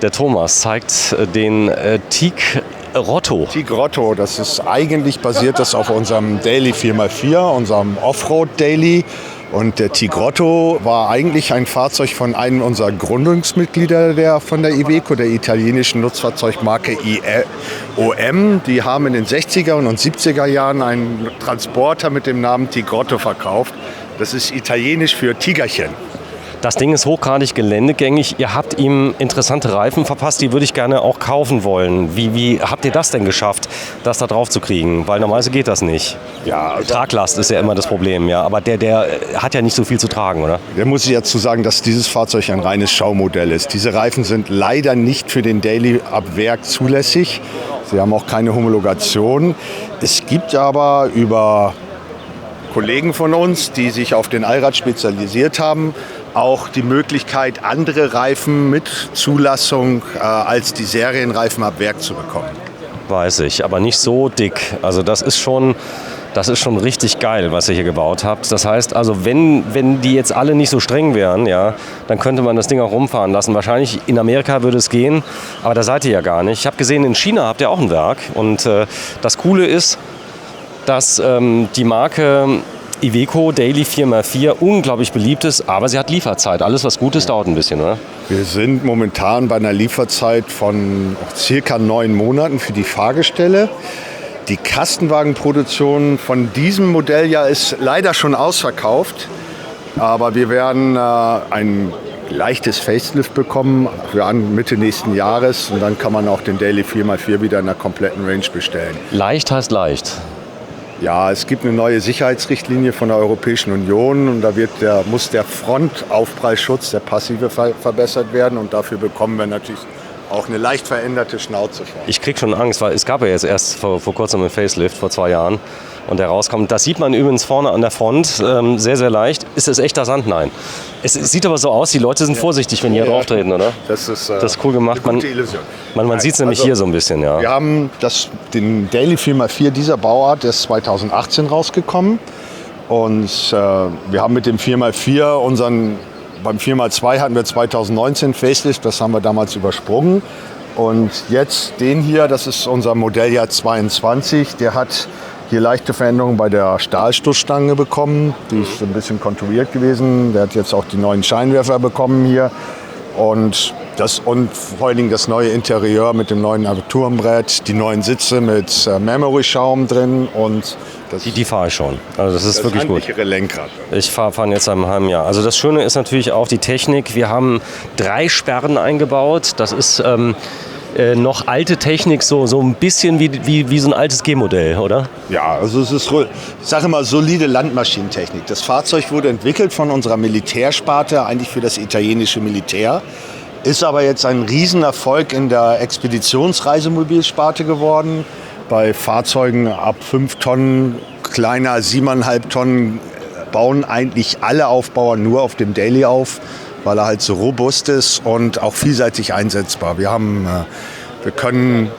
Der Thomas zeigt den Tigrotto. Tigrotto, das ist eigentlich basiert das auf unserem Daily 4x4, unserem Offroad-Daily. Und der Tigrotto war eigentlich ein Fahrzeug von einem unserer Gründungsmitglieder von der Iveco, der italienischen Nutzfahrzeugmarke IOM. Die haben in den 60er und 70er Jahren einen Transporter mit dem Namen Tigrotto verkauft. Das ist italienisch für Tigerchen. Das Ding ist hochgradig geländegängig. Ihr habt ihm interessante Reifen verpasst, die würde ich gerne auch kaufen wollen. Wie habt ihr das denn geschafft, das da drauf zu kriegen? Weil normalerweise geht das nicht. Ja, also Traglast ist ja immer das Problem, ja. Aber der hat ja nicht so viel zu tragen, oder? Da muss ich dazu sagen, dass dieses Fahrzeug ein reines Schaumodell ist. Diese Reifen sind leider nicht für den Daily ab Werk zulässig. Sie haben auch keine Homologation. Es gibt aber über Kollegen von uns, die sich auf den Allrad spezialisiert haben, auch die Möglichkeit, andere Reifen mit Zulassung als die Serienreifen ab Werk zu bekommen. Weiß ich, aber nicht so dick. Also das ist schon richtig geil, was ihr hier gebaut habt. Das heißt also, wenn die jetzt alle nicht so streng wären, ja, dann könnte man das Ding auch rumfahren lassen. Wahrscheinlich in Amerika würde es gehen, aber da seid ihr ja gar nicht. Ich habe gesehen, in China habt ihr auch ein Werk. Und das Coole ist, dass die Marke Iveco Daily 4x4 unglaublich beliebt ist, aber sie hat Lieferzeit. Alles, was gut ist, dauert ein bisschen, oder? Wir sind momentan bei einer Lieferzeit von circa 9 Monaten für die Fahrgestelle. Die Kastenwagenproduktion von diesem Modelljahr ist leider schon ausverkauft, aber wir werden ein leichtes Facelift bekommen für Mitte nächsten Jahres und dann kann man auch den Daily 4x4 wieder in der kompletten Range bestellen. Leicht heißt leicht. Ja, es gibt eine neue Sicherheitsrichtlinie von der Europäischen Union und da muss der Frontaufprallschutz, der passive verbessert werden und dafür bekommen wir natürlich auch eine leicht veränderte Schnauze. Ich krieg schon Angst, weil es gab ja jetzt erst vor kurzem einen Facelift, vor 2 Jahren. Und der rauskommt. Das sieht man übrigens vorne an der Front, sehr, sehr leicht. Ist es echter Sand? Nein. Es sieht aber so aus, die Leute sind vorsichtig, wenn die hier drauf treten, oder? Das ist cool gemacht. Eine gute Illusion. Man sieht es nämlich hier so ein bisschen, ja. Wir haben den Daily 4x4 dieser Bauart, der ist 2018 rausgekommen. Und wir haben mit dem 4x4 beim 4x2 hatten wir 2019 Facelift, das haben wir damals übersprungen. Und jetzt den hier, das ist unser Modelljahr 22, der hat hier leichte Veränderungen bei der Stahlstoßstange bekommen. Die ist ein bisschen konturiert gewesen. Der hat jetzt auch die neuen Scheinwerfer bekommen hier. Und vor allen Dingen das neue Interieur mit dem neuen Armaturenbrett, die neuen Sitze mit Memory-Schaum drin und die fahre ich schon. Also das ist wirklich gut. Lenkrad. Ich fahre jetzt seit einem halben Jahr. Also das Schöne ist natürlich auch die Technik. Wir haben 3 Sperren eingebaut. Das ist noch alte Technik, so ein bisschen wie so ein altes G-Modell, oder? Ja, also es ist, ich sage immer, solide Landmaschinentechnik. Das Fahrzeug wurde entwickelt von unserer Militärsparte, eigentlich für das italienische Militär. Ist aber jetzt ein Riesenerfolg in der Expeditionsreisemobilsparte geworden. Bei Fahrzeugen ab 5 Tonnen, kleiner 7,5 Tonnen, bauen eigentlich alle Aufbauer nur auf dem Daily auf, weil er halt so robust ist und auch vielseitig einsetzbar. Wir können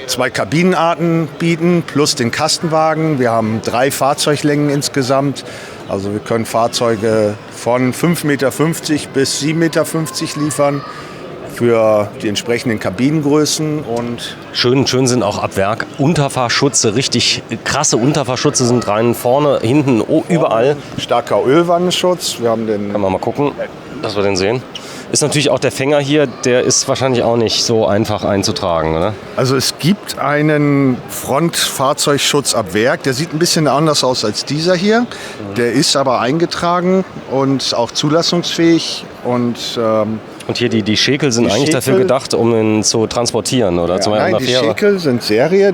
2 Kabinenarten bieten plus den Kastenwagen. Wir haben 3 Fahrzeuglängen insgesamt. Also wir können Fahrzeuge von 5,50 Meter bis 7,50 Meter liefern für die entsprechenden Kabinengrößen. Und schön sind auch ab Werk Unterfahrschutze, richtig krasse Unterfahrschutze sind rein, vorne, hinten, überall. Starker Ölwannenschutz. Kann man mal gucken, dass wir den sehen. Ist natürlich auch der Fänger hier, der ist wahrscheinlich auch nicht so einfach einzutragen, oder? Also es gibt einen Frontfahrzeugschutz ab Werk, der sieht ein bisschen anders aus als dieser hier. Der ist aber eingetragen und auch zulassungsfähig und hier die Schäkel sind eigentlich dafür gedacht, um ihn zu transportieren, oder? Ja, nein, die Schäkel sind Serie.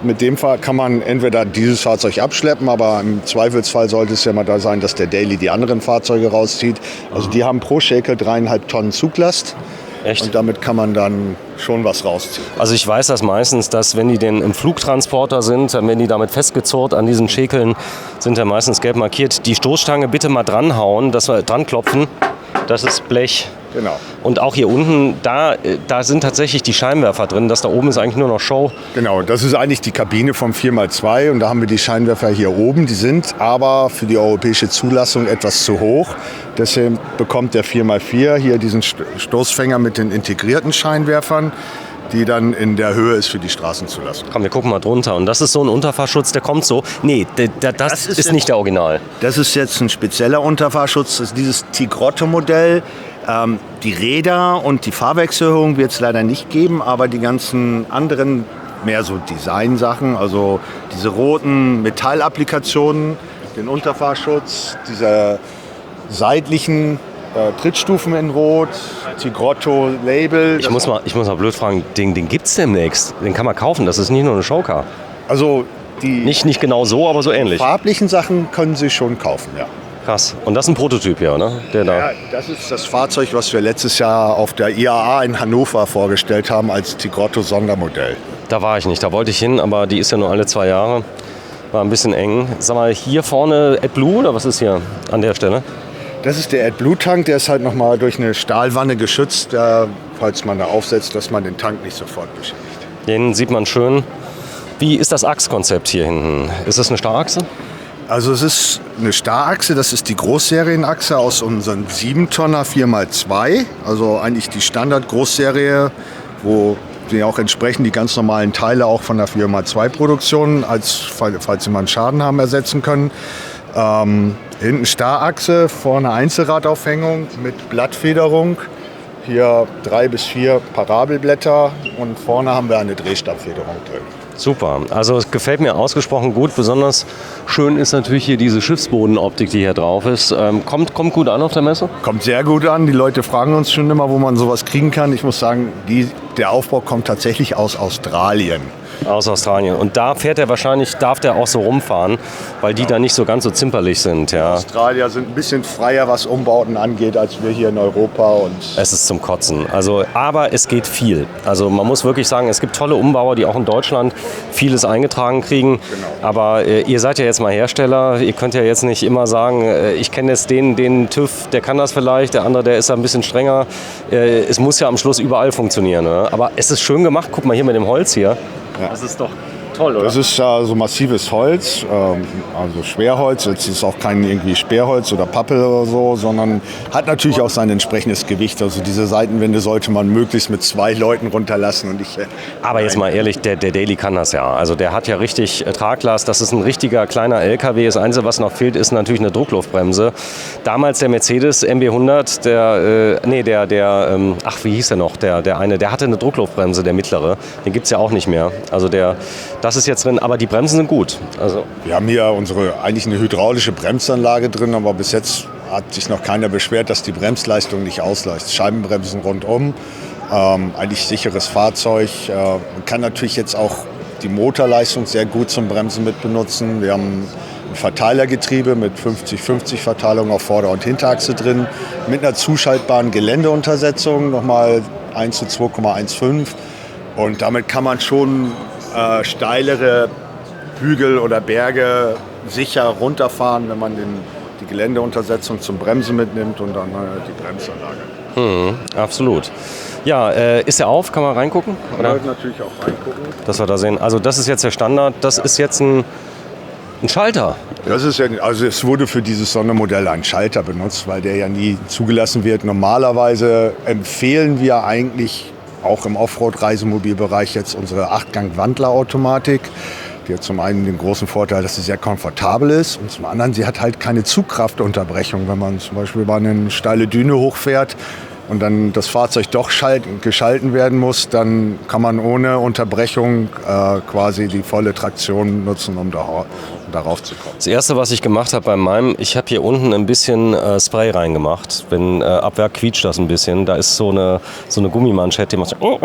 Mit dem Fall kann man entweder dieses Fahrzeug abschleppen, aber im Zweifelsfall sollte es ja mal da sein, dass der Daily die anderen Fahrzeuge rauszieht. Also die haben pro Schäkel 3,5 Tonnen Zuglast. Echt? Und damit kann man dann schon was rausziehen. Also ich weiß das meistens, dass wenn die denn im Flugtransporter sind, wenn die damit festgezurrt an diesen Schäkeln, sind ja meistens gelb markiert. Die Stoßstange bitte mal dranhauen, dass wir dran klopfen. Das ist Blech. Genau. Und auch hier unten, da sind tatsächlich die Scheinwerfer drin. Das da oben ist eigentlich nur noch Show. Genau, das ist eigentlich die Kabine vom 4x2 und da haben wir die Scheinwerfer hier oben. Die sind aber für die europäische Zulassung etwas zu hoch. Deswegen bekommt der 4x4 hier diesen Stoßfänger mit den integrierten Scheinwerfern, die dann in der Höhe ist für die Straßenzulassung. Komm, wir gucken mal drunter. Und das ist so ein Unterfahrschutz, der kommt so. Nee, das ist nicht der Original. Das ist jetzt ein spezieller Unterfahrschutz, das ist dieses Tigrotto-Modell. Die Räder und die Fahrwerkserhöhung wird es leider nicht geben, aber die ganzen anderen, mehr so Designsachen, also diese roten Metallapplikationen, den Unterfahrschutz, diese seitlichen Trittstufen in Rot, Tigrotto-Label. Ich muss mal blöd fragen, den gibt's demnächst. Den kann man kaufen, das ist nicht nur eine Showcar. Also die Nicht genau so, aber so ähnlich. farblichen Sachen können Sie schon kaufen, ja. Krass. Und das ist ein Prototyp hier, ne? Der da. Ja, das ist das Fahrzeug, was wir letztes Jahr auf der IAA in Hannover vorgestellt haben als Tigrotto-Sondermodell. Da war ich nicht, da wollte ich hin, aber die ist ja nur alle 2 Jahre. War ein bisschen eng. Sag mal, hier vorne AdBlue oder was ist hier an der Stelle? Das ist der AdBlue-Tank, der ist halt nochmal durch eine Stahlwanne geschützt, falls man da aufsetzt, dass man den Tank nicht sofort beschädigt. Den sieht man schön. Wie ist das Achskonzept hier hinten? Ist das eine Starrachse? Also es ist eine Starrachse, das ist die Großserienachse aus unseren 7-Tonner 4x2, also eigentlich die Standard-Großserie, wo sie auch entsprechend die ganz normalen Teile auch von der 4x2-Produktion, falls sie mal einen Schaden haben, ersetzen können. Hinten Starrachse, vorne Einzelradaufhängung mit Blattfederung. Hier 3 bis 4 Parabelblätter und vorne haben wir eine Drehstabfederung drin. Super. Also es gefällt mir ausgesprochen gut. Besonders schön ist natürlich hier diese Schiffsbodenoptik, die hier drauf ist. Kommt gut an auf der Messe? Kommt sehr gut an. Die Leute fragen uns schon immer, wo man sowas kriegen kann. Ich muss sagen, der Aufbau kommt tatsächlich aus Australien. Aus Australien. Und da darf der auch so rumfahren, weil die da nicht so ganz so zimperlich sind. Ja. Australier sind ein bisschen freier, was Umbauten angeht, als wir hier in Europa. Und Es ist zum Kotzen. Aber es geht viel. Also man muss wirklich sagen, es gibt tolle Umbauer, die auch in Deutschland vieles eingetragen kriegen. Genau. Aber ihr seid ja jetzt mal Hersteller. Ihr könnt ja jetzt nicht immer sagen, ich kenne jetzt den TÜV, der kann das vielleicht, der andere, der ist da ein bisschen strenger. Es muss ja am Schluss überall funktionieren. Ne? Aber es ist schön gemacht. Guck mal hier mit dem Holz hier. Ja. Das ist doch toll, oder? das ist ja so massives Holz, also Schwerholz. Jetzt ist auch kein irgendwie Sperrholz oder Pappe oder so, sondern hat natürlich auch sein entsprechendes Gewicht. Also diese Seitenwände sollte man möglichst mit 2 Leuten runterlassen. Und Aber jetzt mal ehrlich, der Daily kann das ja. Also der hat ja richtig Traglast. Das ist ein richtiger kleiner LKW. Das Einzige, was noch fehlt, ist natürlich eine Druckluftbremse. Damals der Mercedes MB100, wie hieß der noch? Der hatte eine Druckluftbremse, der mittlere. Den gibt es ja auch nicht mehr. Also das ist jetzt drin, aber die Bremsen sind gut. Also wir haben hier eigentlich eine hydraulische Bremsanlage drin, aber bis jetzt hat sich noch keiner beschwert, dass die Bremsleistung nicht ausreicht. Scheibenbremsen rundum, eigentlich sicheres Fahrzeug. Man kann natürlich jetzt auch die Motorleistung sehr gut zum Bremsen mit benutzen. Wir haben ein Verteilergetriebe mit 50-50 Verteilung auf Vorder- und Hinterachse drin, mit einer zuschaltbaren Geländeuntersetzung, nochmal 1:2,15. Und damit kann man schon steilere Hügel oder Berge sicher runterfahren, wenn man die Geländeuntersetzung zum Bremsen mitnimmt und dann die Bremsanlage. absolut. Ja, ist der auf? Kann man reingucken? Man sollte natürlich auch reingucken. Dass wir da sehen. Also das ist jetzt der Standard. Das ist jetzt ein Schalter. Es wurde für dieses Sondermodell ein Schalter benutzt, weil der ja nie zugelassen wird. Normalerweise empfehlen wir eigentlich auch im Offroad-Reisemobilbereich jetzt unsere 8-Gang-Wandlerautomatik. Die hat zum einen den großen Vorteil, dass sie sehr komfortabel ist und zum anderen, sie hat halt keine Zugkraftunterbrechung. Wenn man zum Beispiel über eine steile Düne hochfährt und dann das Fahrzeug doch geschalten werden muss, dann kann man ohne Unterbrechung quasi die volle Traktion nutzen, um darauf zu kommen. Das Erste, was ich gemacht habe bei meinem, ich habe hier unten ein bisschen Spray reingemacht. Wenn ab Werk quietscht das ein bisschen. Da ist so eine Gummimanschette, die macht so,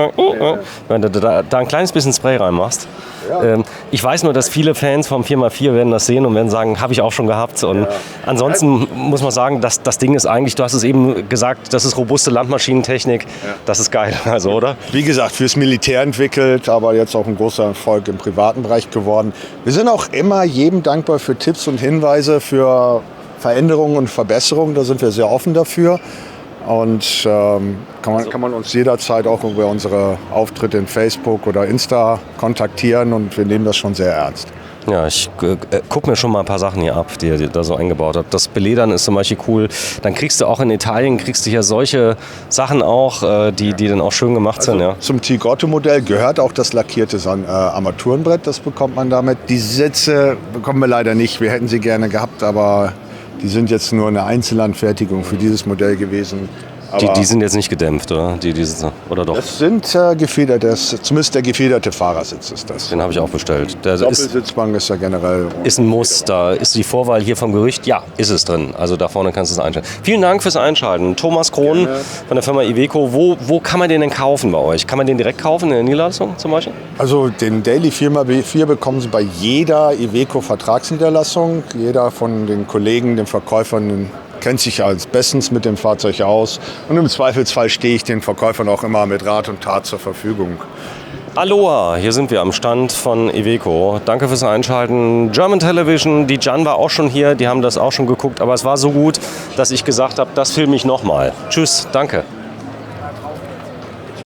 wenn du da ein kleines bisschen Spray reinmachst. Ja. Ich weiß nur, dass viele Fans vom 4x4 werden das sehen und werden sagen, habe ich auch schon gehabt. Und ansonsten muss man sagen, das Ding ist eigentlich, du hast es eben gesagt, das ist robuste Landmaschinentechnik. Ja. Das ist geil, also, oder? Wie gesagt, fürs Militär entwickelt, aber jetzt auch ein großer Erfolg im privaten Bereich geworden. Wir sind auch immer jedem dankbar für Tipps und Hinweise für Veränderungen und Verbesserungen. Da sind wir sehr offen dafür. Und kann man uns jederzeit auch über unsere Auftritte in Facebook oder Insta kontaktieren und wir nehmen das schon sehr ernst. Ja, ich gucke mir schon mal ein paar Sachen hier ab, die ihr da so eingebaut habt. Das Beledern ist zum Beispiel cool. Dann kriegst du auch in Italien hier solche Sachen auch, die dann auch schön gemacht sind. Ja. Zum Tigotto-Modell gehört auch das lackierte Armaturenbrett, das bekommt man damit. Die Sitze bekommen wir leider nicht. Wir hätten sie gerne gehabt, aber die sind jetzt nur eine Einzelanfertigung für dieses Modell gewesen. Die sind jetzt nicht gedämpft, oder? Oder doch? Das sind zumindest der gefederte Fahrersitz ist das. Den habe ich auch bestellt. Der Doppelsitzbank ist ja generell... Ist ein Muss. Da ist die Vorwahl hier vom Gericht. Ja, ist es drin. Also da vorne kannst du es einschalten. Vielen Dank fürs Einschalten. Thomas Krohn von der Firma Iveco. Wo kann man den denn kaufen bei euch? Kann man den direkt kaufen in der Niederlassung zum Beispiel? Also den Daily 4x4 bekommen Sie bei jeder Iveco-Vertragsniederlassung. Jeder von den Kollegen, den Verkäufern, kennt sich als bestens mit dem Fahrzeug aus. Und im Zweifelsfall stehe ich den Verkäufern auch immer mit Rat und Tat zur Verfügung. Aloha, hier sind wir am Stand von Iveco. Danke fürs Einschalten. German Television, die Jan war auch schon hier, die haben das auch schon geguckt, aber es war so gut, dass ich gesagt habe, das filme ich nochmal. Tschüss, danke.